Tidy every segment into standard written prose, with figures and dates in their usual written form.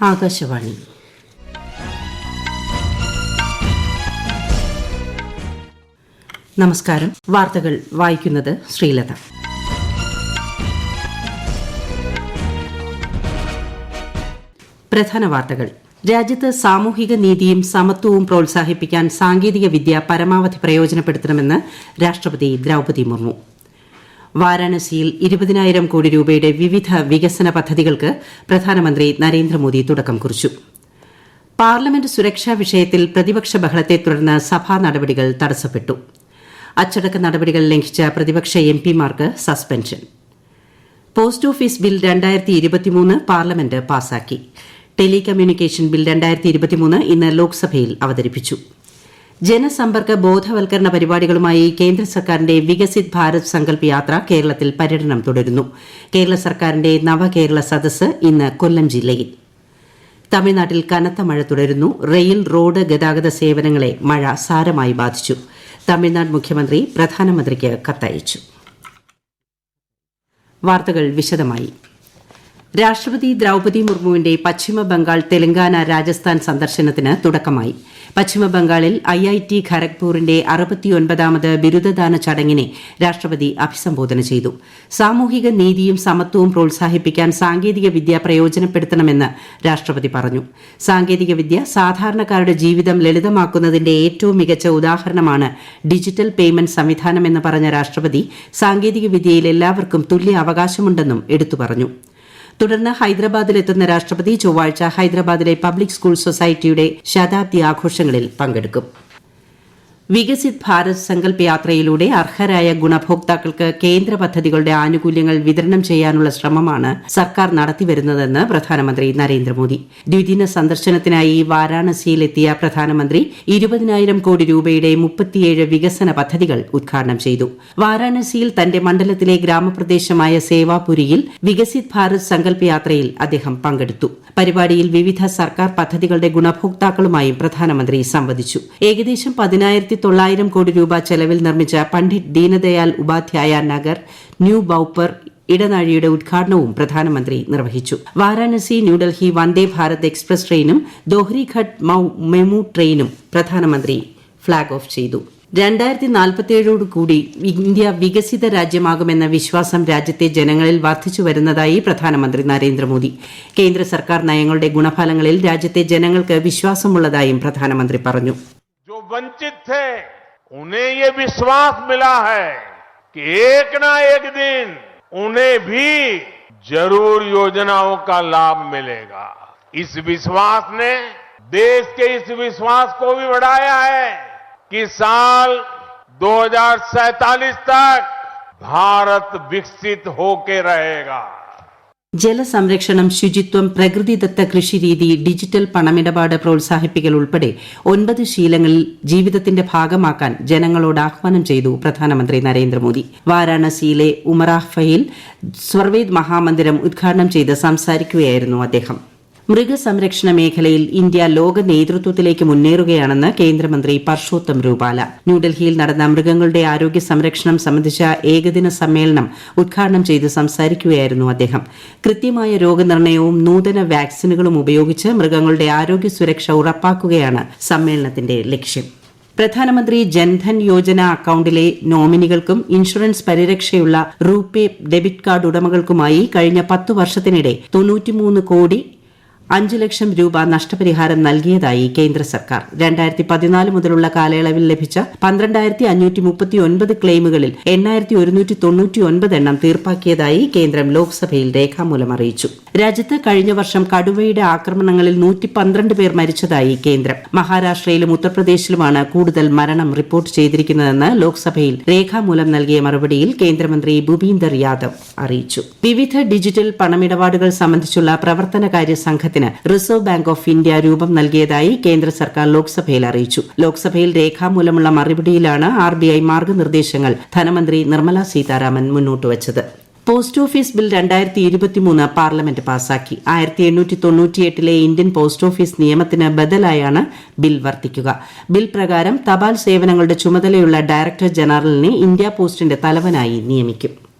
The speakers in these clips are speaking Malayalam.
ആകാശവാണി. നമസ്കാരം. വാർത്തകൾ വായിക്കുന്നത് ശ്രീലത. പ്രധാന വാർത്തകൾ. രാജ്യത്ത് സാമൂഹിക നീതിയും സമത്വവും പ്രോത്സാഹിപ്പിക്കാൻ സാങ്കേതിക വിദ്യ പരമാവധി പ്രയോജനപ്പെടുത്തണമെന്ന് രാഷ്ട്രപതി ദ്രൌപദി മുർമു. വാരാണസിയിൽ 20,000 കോടി രൂപയുടെ വിവിധ വികസന പദ്ധതികൾക്ക് പ്രധാനമന്ത്രി നരേന്ദ്രമോദി തുടക്കം കുറിച്ചു. പാർലമെന്റ് സുരക്ഷാ വിഷയത്തിൽ പ്രതിപക്ഷ ബഹളത്തെ തുടർന്ന് സഭാ നടപടികൾ തടസ്സപ്പെട്ടു. അച്ചടക്ക നടപടികൾ ലംഘിച്ച പ്രതിപക്ഷ എംപിമാർക്ക് suspension. Post office bill 2023 parliament പാസാക്കി. ടെലികമ്മ്യൂണിക്കേഷൻ ബിൽ 2023 ഇന്ന് ലോക്സഭയിൽ അവതരിപ്പിച്ചു. ജനസമ്പർക്ക ബോധവൽക്കരണ പരിപാടികളുമായി കേന്ദ്ര സർക്കാരിന്റെ വികസിത് ഭാരത് സങ്കൽപ് യാത്ര കേരളത്തിൽ പര്യടനം തുടരുന്നു. കേരള സർക്കാരിന്റെ നവകേരള സദസ്സ് ഇന്ന് കൊല്ലം ജില്ലയിൽ. തമിഴ്നാട്ടിൽ കനത്ത മഴ തുടരുന്നു. റെയിൽ, റോഡ് ഗതാഗത സേവനങ്ങളെ മഴ സാരമായി ബാധിച്ചു. തമിഴ്നാട് മുഖ്യമന്ത്രി പ്രധാനമന്ത്രിക്ക് കത്തയച്ചു. വാർത്തകൾ വിശദമായി. രാഷ്ട്രപതി ദ്രൌപദി മുർമുവിന്റെ പശ്ചിമബംഗാൾ, തെലങ്കാന, രാജസ്ഥാൻ സന്ദർശനത്തിന് തുടക്കമായി. പശ്ചിമബംഗാളിൽ IIT ഖരഗ്പൂരിന്റെ 69ാമത് ബിരുദദാന ചടങ്ങിനെ രാഷ്ട്രപതി അഭിസംബോധന ചെയ്തു. സാമൂഹിക നീതിയും സമത്വവും പ്രോത്സാഹിപ്പിക്കാൻ സാങ്കേതിക വിദ്യ പ്രയോജനപ്പെടുത്തണമെന്ന് രാഷ്ട്രപതി പറഞ്ഞു. സാങ്കേതിക വിദ്യ സാധാരണക്കാരുടെ ജീവിതം ലളിതമാക്കുന്നതിന്റെ ഏറ്റവും മികച്ച ഉദാഹരണമാണ് ഡിജിറ്റൽ പേയ്മെന്റ് സംവിധാനമെന്ന് പറഞ്ഞ രാഷ്ട്രപതി സാങ്കേതിക വിദ്യയിൽ എല്ലാവർക്കും തുല്യ അവകാശമുണ്ടെന്നും എടുത്തു പറഞ്ഞു. തുടർന്ന് ഹൈദരാബാദിലെത്തുന്ന രാഷ്ട്രപതി ചൊവ്വാഴ്ച ഹൈദരാബാദിലെ പബ്ലിക് സ്കൂൾ സൊസൈറ്റിയുടെ ശതാബ്ദി ആഘോഷങ്ങളിൽ പങ്കെടുക്കും. വികസിത് ഭാരത് സങ്കൽപ് യാത്രയിലൂടെ അർഹരായ ഗുണഭോക്താക്കൾക്ക് കേന്ദ്ര പദ്ധതികളുടെ ആനുകൂല്യങ്ങൾ വിതരണം ചെയ്യാനുള്ള ശ്രമമാണ് സർക്കാർ നടത്തിവരുന്നതെന്ന് പ്രധാനമന്ത്രി നരേന്ദ്രമോദി. ദ്വിദിന സന്ദർശനത്തിനായി വാരാണസിയിലെത്തിയ പ്രധാനമന്ത്രി 20,000 കോടി രൂപയുടെ 37 വികസന പദ്ധതികൾ ഉദ്ഘാടനം ചെയ്തു. വാരാണസിയിൽ തന്റെ മണ്ഡലത്തിലെ ഗ്രാമപ്രദേശമായ സേവാപുരിയിൽ വികസിത് ഭാരത് സങ്കൽപ് യാത്രയിൽ അദ്ദേഹം പങ്കെടുത്തു. പരിപാടിയിൽ വിവിധ സർക്കാർ പദ്ധതികളുടെ ഗുണഭോക്താക്കളുമായും പ്രധാനമന്ത്രി സംവദിച്ചു. ഏകദേശം 10,900 കോടി രൂപ ചെലവിൽ നിർമ്മിച്ച പണ്ഡിറ്റ് ദീനദയാൽ ഉപാധ്യായ നഗർ ന്യൂ ബൌപ്പർ ഇടനാഴിയുടെ ഉദ്ഘാടനവും പ്രധാനമന്ത്രി നിർവഹിച്ചു. വാരാണസി ന്യൂഡൽഹി വന്ദേ ഭാരത് എക്സ്പ്രസ് ട്രെയിനും ദോഹ്രിഘട്ട് മെമു ട്രെയിനും പ്രധാനമന്ത്രി ഫ്ളാഗ് ഓഫ് ചെയ്തു. 2047 ഇന്ത്യ വികസിത രാജ്യമാകുമെന്ന വിശ്വാസം രാജ്യത്തെ ജനങ്ങളിൽ വർദ്ധിച്ചു വരുന്നതായി പ്രധാനമന്ത്രി നരേന്ദ്രമോദി. കേന്ദ്ര സർക്കാർ നയങ്ങളുടെ ഗുണഫലങ്ങളിൽ രാജ്യത്തെ ജനങ്ങൾക്ക് വിശ്വാസമുള്ളതായും പ്രധാനമന്ത്രി പറഞ്ഞു. जो वंचित थे उन्हें ये विश्वास मिला है कि एक ना एक दिन उन्हें भी जरूर योजनाओं का लाभ मिलेगा. इस विश्वास ने देश के इस विश्वास को भी बढ़ाया है कि साल 2047 तक भारत विकसित होके रहेगा. ജലസംരക്ഷണം, ശുചിത്വം, പ്രകൃതിദത്ത കൃഷിരീതി, ഡിജിറ്റൽ പണമിടപാട് പ്രോത്സാഹിപ്പിക്കൽ ഉൾപ്പെടെ 9 ശീലങ്ങളിൽ ജീവിതത്തിന്റെ ഭാഗമാക്കാൻ ജനങ്ങളോട് ആഹ്വാനം ചെയ്തു പ്രധാനമന്ത്രി നരേന്ദ്രമോദി. വാരാണസിയിലെ ഉമറാഹ്ഫയിൽ സ്വർവേദ് മഹാമന്ദിരം ഉദ്ഘാടനം ചെയ്ത് സംസാരിക്കുകയായിരുന്നു അദ്ദേഹം. മൃഗസംരക്ഷണ മേഖലയിൽ ഇന്ത്യ ലോക നേതൃത്വത്തിലേക്ക് മുന്നേറുകയാണെന്ന് കേന്ദ്രമന്ത്രി പർഷോത്തം രൂപാല. ന്യൂഡൽഹിയിൽ നടന്ന മൃഗങ്ങളുടെ ആരോഗ്യ സംരക്ഷണം സംബന്ധിച്ച ഏകദിന സമ്മേളനം ഉദ്ഘാടനം ചെയ്ത് സംസാരിക്കുകയായിരുന്നു അദ്ദേഹം. കൃത്യമായ രോഗനിർണയവും നൂതന വാക്സിനുകളും ഉപയോഗിച്ച് മൃഗങ്ങളുടെ ആരോഗ്യ സുരക്ഷ ഉറപ്പാക്കുകയാണ് സമ്മേളനത്തിന്റെ ലക്ഷ്യം. പ്രധാനമന്ത്രി ജൻധൻ യോജന അക്കൌണ്ടിലെ നോമിനികൾക്കും ഇൻഷുറൻസ് പരിരക്ഷയുള്ള റൂപേ ഡെബിറ്റ് കാർഡ് ഉടമകൾക്കുമായി കഴിഞ്ഞ 10 വർഷത്തിനിടെ 93 കോടി 5 ലക്ഷം രൂപ നഷ്ടപരിഹാരം നൽകിയതായി കേന്ദ്ര സർക്കാർ. 2014 മുതലുള്ള കാലയളവിൽ ലഭിച്ച 12,539 ക്ലെയിമുകളിൽ 8,199 എണ്ണം തീർപ്പാക്കിയതായി കേന്ദ്രം ലോക്സഭയിൽ രേഖാമൂലം അറിയിച്ചു. രാജ്യത്ത് കഴിഞ്ഞ വർഷം കടുവയുടെ ആക്രമണങ്ങളിൽ 112 പേർ മരിച്ചതായി കേന്ദ്രം. മഹാരാഷ്ട്രയിലും ഉത്തർപ്രദേശിലുമാണ് കൂടുതൽ മരണം റിപ്പോർട്ട് ചെയ്തിരിക്കുന്നതെന്ന് ലോക്സഭയിൽ രേഖാമൂലം നൽകിയ മറുപടിയിൽ കേന്ദ്രമന്ത്രി ഭൂപീന്ദർ യാദവ് അറിയിച്ചു. വിവിധ ഡിജിറ്റൽ പണമിടപാടുകൾ സംബന്ധിച്ചുള്ള പ്രവർത്തനകാര്യ സംഘത്തിന് റിസർവ് ബാങ്ക് ഓഫ് ഇന്ത്യ രൂപം നൽകിയതായി കേന്ദ്ര സർക്കാർ ലോക്സഭയിൽ അറിയിച്ചു. ലോക്സഭയിൽ രേഖാമൂലമുള്ള മറുപടിയിലാണ് RBI മാർഗനിർദ്ദേശങ്ങൾ ധനമന്ത്രി നിർമ്മല സീതാരാമൻ മുന്നോട്ടുവച്ചത്. പോസ്റ്റ് ഓഫീസ് ബിൽ 2023 പാർലമെന്റ് പാസാക്കി. 1898 ഇന്ത്യൻ പോസ്റ്റ് ഓഫീസ് നിയമത്തിന് ബദലായാണ് ബിൽ വർത്തിക്കുക. ബിൽ പ്രകാരം തപാൽ സേവനങ്ങളുടെ ചുമതലയുള്ള ഡയറക്ടർ ജനറലിനെ ഇന്ത്യ പോസ്റ്റിന്റെ തലവനായി നിയമിക്കും.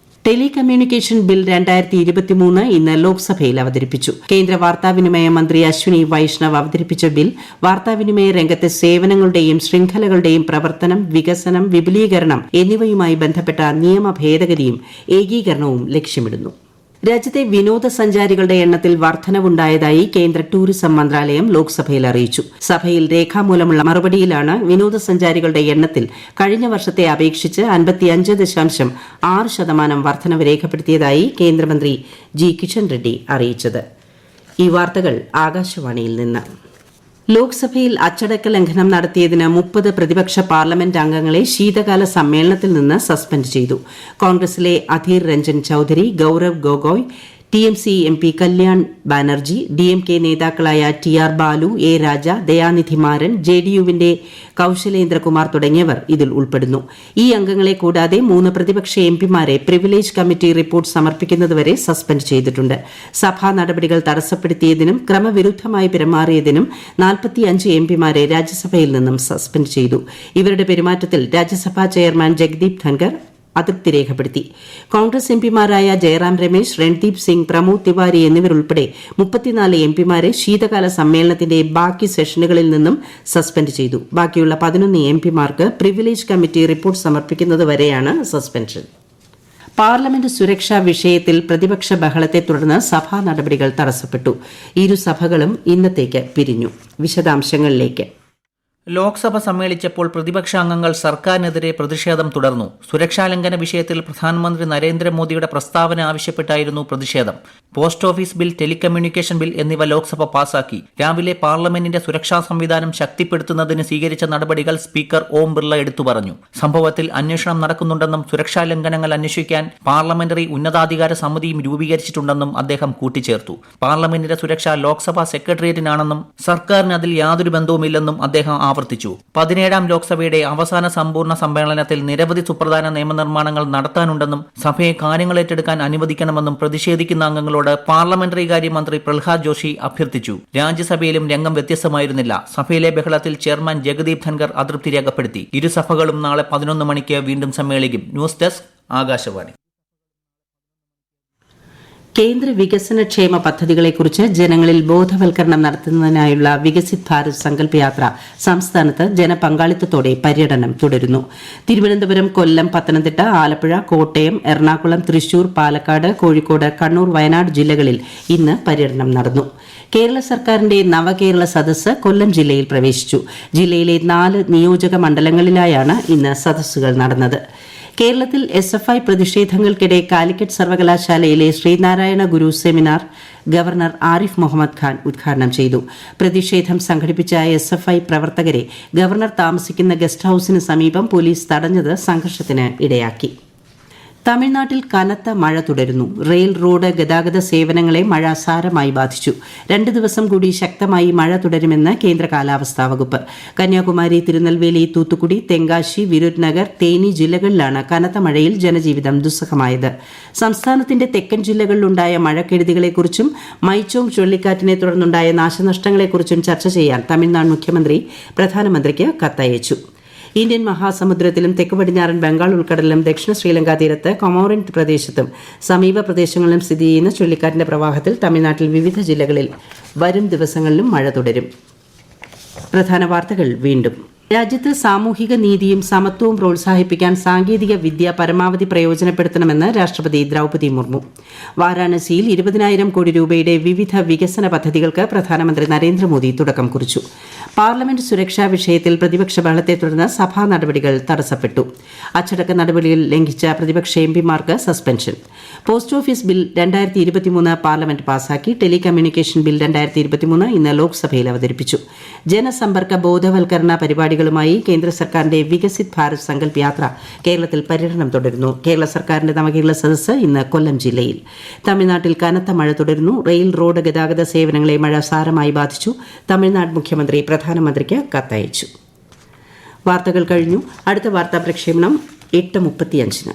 ടെലികമ്മ്യൂണിക്കേഷൻ ബിൽ 2023 ഇന്ന് ലോക്സഭയിൽ അവതരിപ്പിച്ചു. കേന്ദ്ര വാർത്താവിനിമയ മന്ത്രി അശ്വിനി വൈഷ്ണവ് അവതരിപ്പിച്ച ബിൽ വാർത്താവിനിമയ രംഗത്തെ സേവനങ്ങളുടെയും ശൃംഖലകളുടെയും പ്രവർത്തനം, വികസനം, വിപുലീകരണം എന്നിവയുമായി ബന്ധപ്പെട്ട നിയമ ഭേദഗതിയും ഏകീകരണവും ലക്ഷ്യമിടുന്നു. രാജ്യത്തെ വിനോദസഞ്ചാരികളുടെ എണ്ണത്തിൽ വർധനവുണ്ടായതായി കേന്ദ്ര ടൂറിസം മന്ത്രാലയം ലോക്സഭയിൽ അറിയിച്ചു. സഭയിൽ രേഖാമൂലമുള്ള മറുപടിയിലാണ് വിനോദസഞ്ചാരികളുടെ എണ്ണത്തിൽ കഴിഞ്ഞ വർഷത്തെ അപേക്ഷിച്ച് 55.6% വർധനവ് രേഖപ്പെടുത്തിയതായി കേന്ദ്രമന്ത്രി ജി കിഷൻ റെഡ്ഡി അറിയിച്ചത്. ഈ വാർത്തകൾ ആകാശവാണിയിൽ നിന്ന്. ലോക്സഭയിൽ അച്ചടക്ക ലംഘനം നടത്തിയതിന് 30 പ്രതിപക്ഷ പാർലമെന്റ് അംഗങ്ങളെ ശീതകാല സമ്മേളനത്തിൽ നിന്ന് സസ്പെൻഡ് ചെയ്തു. കോൺഗ്രസിലെ Adhir Ranjan Chaudhary, Gaurav Gogoi, TMC MP Kalyan Banerjee, DMK നേതാക്കളായ TR ബാലു, A രാജ, ദയാനിധി മാരൻ, JDUവിന്റെ കൌശലേന്ദ്രകുമാർ തുടങ്ങിയവർ ഇതിൽ ഉൾപ്പെടുന്നു. ഈ അംഗങ്ങളെ കൂടാതെ 3 പ്രതിപക്ഷ എംപിമാരെ പ്രിവിലേജ് കമ്മിറ്റി റിപ്പോർട്ട് സമർപ്പിക്കുന്നതുവരെ സസ്പെൻഡ് ചെയ്തിട്ടുണ്ട്. സഭാ നടപടികൾ തടസ്സപ്പെടുത്തിയതിനും ക്രമവിരുദ്ധമായി പെരുമാറിയതിനും 45 എംപിമാരെ രാജ്യസഭയിൽ നിന്നും സസ്പെൻഡ് ചെയ്തു. ഇവരുടെ പെരുമാറ്റത്തിൽ രാജ്യസഭാ ചെയർമാൻ ജഗ്ദീപ് ധൻകർ അതൃപ്തി രേഖപ്പെടുത്തി. കോൺഗ്രസ് എംപിമാരായ ജയറാം രമേശ്, രൺദീപ് സിംഗ്, പ്രമോദ് തിവാരി എന്നിവരുൾപ്പെടെ 34 എംപിമാരെ ശീതകാല സമ്മേളനത്തിന്റെ ബാക്കി സെഷനുകളിൽ നിന്നും സസ്പെൻഡ് ചെയ്തു. ബാക്കിയുള്ള 11 എംപിമാർക്ക് പ്രിവിലേജ് കമ്മിറ്റി റിപ്പോർട്ട് സമർപ്പിക്കുന്നതുവരെയാണ് സസ്പെൻഷൻ. പാർലമെന്റ് സുരക്ഷാ വിഷയത്തിൽ പ്രതിപക്ഷ ബഹളത്തെ തുടർന്ന് സഭാ നടപടികൾ തടസ്സപ്പെട്ടു. ഇരുസഭകളും ഇന്നത്തേക്ക് പിരിഞ്ഞു. വിശദാംശങ്ങളിലേക്ക്. ലോക്സഭ സമ്മേളിച്ചപ്പോൾ പ്രതിപക്ഷ അംഗങ്ങൾ സർക്കാരിനെതിരെ പ്രതിഷേധം തുടർന്നു. സുരക്ഷാലംഘന വിഷയത്തിൽ പ്രധാനമന്ത്രി നരേന്ദ്രമോദിയുടെ പ്രസ്താവന ആവശ്യപ്പെട്ടായിരുന്നു പ്രതിഷേധം. Post office bill, telecommunication bill എന്നിവ ലോക്സഭ പാസാക്കി. രാവിലെ പാർലമെന്റിന്റെ സുരക്ഷാ സംവിധാനം ശക്തിപ്പെടുത്തുന്നതിന് സ്വീകരിച്ച നടപടികൾ സ്പീക്കർ ഓം ബിർള എടുത്തു പറഞ്ഞു. സംഭവത്തിൽ അന്വേഷണം നടക്കുന്നുണ്ടെന്നും സുരക്ഷാ ലംഘനങ്ങൾ അന്വേഷിക്കാൻ പാർലമെന്ററി ഉന്നതാധികാര സമിതിയും രൂപീകരിച്ചിട്ടുണ്ടെന്നും അദ്ദേഹം കൂട്ടിച്ചേർത്തു. പാർലമെന്റിന്റെ സുരക്ഷ ലോക്സഭാ സെക്രട്ടേറിയറ്റിനാണെന്നും സർക്കാരിന് അതിൽ യാതൊരു ബന്ധവുമില്ലെന്നും അദ്ദേഹം ആവർത്തിച്ചു. 17ാം ലോക്സഭയുടെ അവസാന സമ്പൂർണ്ണ സമ്മേളനത്തിൽ നിരവധി സുപ്രധാന നിയമനിർമ്മാണങ്ങൾ നടത്താനുണ്ടെന്നും സഭയെ കാര്യങ്ങൾ ഏറ്റെടുക്കാൻ അനുവദിക്കണമെന്നും പ്രതിഷേധിക്കുന്ന അംഗങ്ങളോട് പാർലമെന്ററി കാര്യമന്ത്രി പ്രഹ്ലാദ് ജോഷി അഭ്യർത്ഥിച്ചു. രാജ്യസഭയിലും രംഗം വ്യത്യസ്തമായിരുന്നില്ല. സഭയിലെ ബഹളത്തിൽ ചെയർമാൻ ജഗദീപ് ധൻകർ അതൃപ്തി രേഖപ്പെടുത്തി. ഇരുസഭകളും നാളെ 11 മണിക്ക് വീണ്ടും സമ്മേളിക്കും. News desk, Akashvani. കേന്ദ്ര വികസന ക്ഷേമ പദ്ധതികളെക്കുറിച്ച് ജനങ്ങളിൽ ബോധവൽക്കരണം നടത്തുന്നതിനായുള്ള വികസിത് ഭാരത് സങ്കല്പ് യാത്ര സംസ്ഥാനത്ത് ജനപങ്കാളിത്തത്തോടെ പര്യടനം തുടരുന്നു. തിരുവനന്തപുരം, കൊല്ലം, പത്തനംതിട്ട, ആലപ്പുഴ, കോട്ടയം, എറണാകുളം, തൃശൂർ, പാലക്കാട്, കോഴിക്കോട്, കണ്ണൂർ, വയനാട് ജില്ലകളിൽ ഇന്ന് പര്യടനം നടന്നു. കേരള സർക്കാരിന്റെ നവകേരള സദസ്സ് കൊല്ലം ജില്ലയിൽ പ്രവേശിച്ചു. ജില്ലയിലെ 4 നിയോജക മണ്ഡലങ്ങളിലായാണ് ഇന്ന് സദസ്സുകൾ നടന്നത്. കേരളത്തിൽ SFI പ്രതിഷേധങ്ങൾക്കിടെ കാലിക്കറ്റ് സർവകലാശാലയിലെ ശ്രീനാരായണ ഗുരു സെമിനാർ ഗവർണർ ആരിഫ് മുഹമ്മദ് ഖാൻ ഉദ്ഘാടനം ചെയ്തു. പ്രതിഷേധം സംഘടിപ്പിച്ച SFI പ്രവർത്തകരെ ഗവർണർ താമസിക്കുന്ന ഗസ്റ്റ് ഹൌസിന് സമീപം പോലീസ് തടഞ്ഞത് സംഘർഷത്തിന് ഇടയാക്കി. തമിഴ്നാട്ടിൽ കനത്ത മഴ തുടരുന്നു. റെയിൽ, റോഡ് ഗതാഗത സേവനങ്ങളെ മഴ സാരമായി ബാധിച്ചു. 2 ദിവസം കൂടി ശക്തമായി മഴ തുടരുമെന്ന് കേന്ദ്ര കാലാവസ്ഥാ വകുപ്പ്. കന്യാകുമാരി, തിരുനെൽവേലി, തൂത്തുക്കുടി, തെങ്കാശി, വിരുദ്നഗർ, തേനി ജില്ലകളിലാണ് കനത്ത മഴയിൽ ജനജീവിതം ദുസ്സഹമായത്. സംസ്ഥാനത്തിന്റെ തെക്കൻ ജില്ലകളിലുണ്ടായ മഴക്കെടുതികളെക്കുറിച്ചും മൈച്ചോങ് ചുഴലിക്കാറ്റിനെ തുടർന്നുണ്ടായ നാശനഷ്ടങ്ങളെക്കുറിച്ചും ചർച്ച ചെയ്യാൻ തമിഴ്നാട് മുഖ്യമന്ത്രി പ്രധാനമന്ത്രിക്ക് കത്തയച്ചു. ഇന്ത്യൻ മഹാസമുദ്രത്തിലും തെക്ക് പടിഞ്ഞാറൻ ബംഗാൾ ഉൾക്കടലിലും ദക്ഷിണ ശ്രീലങ്ക തീരത്ത് കൊമോറിൻ പ്രദേശത്തും സമീപ പ്രദേശങ്ങളിലും സ്ഥിതി ചെയ്യുന്ന ചുഴലിക്കാറ്റിന്റെ പ്രവാഹത്തിൽ തമിഴ്നാട്ടിൽ വിവിധ ജില്ലകളിൽ വരും ദിവസങ്ങളിലും മഴ തുടരും. പ്രധാന വാർത്തകൾ വീണ്ടും. രാജ്യത്ത് സാമൂഹിക നീതിയും സമത്വവും പ്രോത്സാഹിപ്പിക്കാൻ സാങ്കേതിക വിദ്യ പരമാവധി പ്രയോജനപ്പെടുത്തണമെന്ന് രാഷ്ട്രപതി ദ്രൌപദി മുർമു. വാരാണസിയിൽ 20,000 കോടി രൂപയുടെ വിവിധ വികസന പദ്ധതികൾക്ക് പ്രധാനമന്ത്രി നരേന്ദ്രമോദി തുടക്കം കുറിച്ചു. പാർലമെന്റ് സുരക്ഷാ വിഷയത്തിൽ പ്രതിപക്ഷ ബഹളത്തെ തുടർന്ന് സഭാ നടപടികൾ തടസ്സപ്പെട്ടു. അച്ചടക്ക നടപടികൾ ലംഘിച്ച പ്രതിപക്ഷ എംപിമാർക്ക് suspension. Post office bill 2023 parliament പാസാക്കി. ടെലികമ്മ്യൂണിക്കേഷൻ ബിൽ 2023 ഇന്ന് ലോക്സഭയിൽ അവതരിപ്പിച്ചു. ജനസമ്പർക്ക ബോധവൽക്കരണ പരിപാടികളുമായി കേന്ദ്ര സർക്കാരിന്റെ വികസിത് ഭാരത് സങ്കല്പ് യാത്ര കേരളത്തിൽ പര്യടനം തുടരുന്നു. കേരള സർക്കാരിന്റെ നവകേരള സദസ്സ് ഇന്ന് കൊല്ലം ജില്ലയിൽ. തമിഴ്നാട്ടിൽ കനത്ത മഴ തുടരുന്നു. റെയിൽ, റോഡ് ഗതാഗത സേവനങ്ങളെ മഴ സാരമായി ബാധിച്ചു. തമിഴ്നാട് മുഖ്യമന്ത്രി പ്രധാനമന്ത്രിക്ക് കത്തയച്ചു. വാർത്തകൾ കഴിഞ്ഞു. അടുത്ത വാർത്താ പ്രക്ഷേപണം 8:35.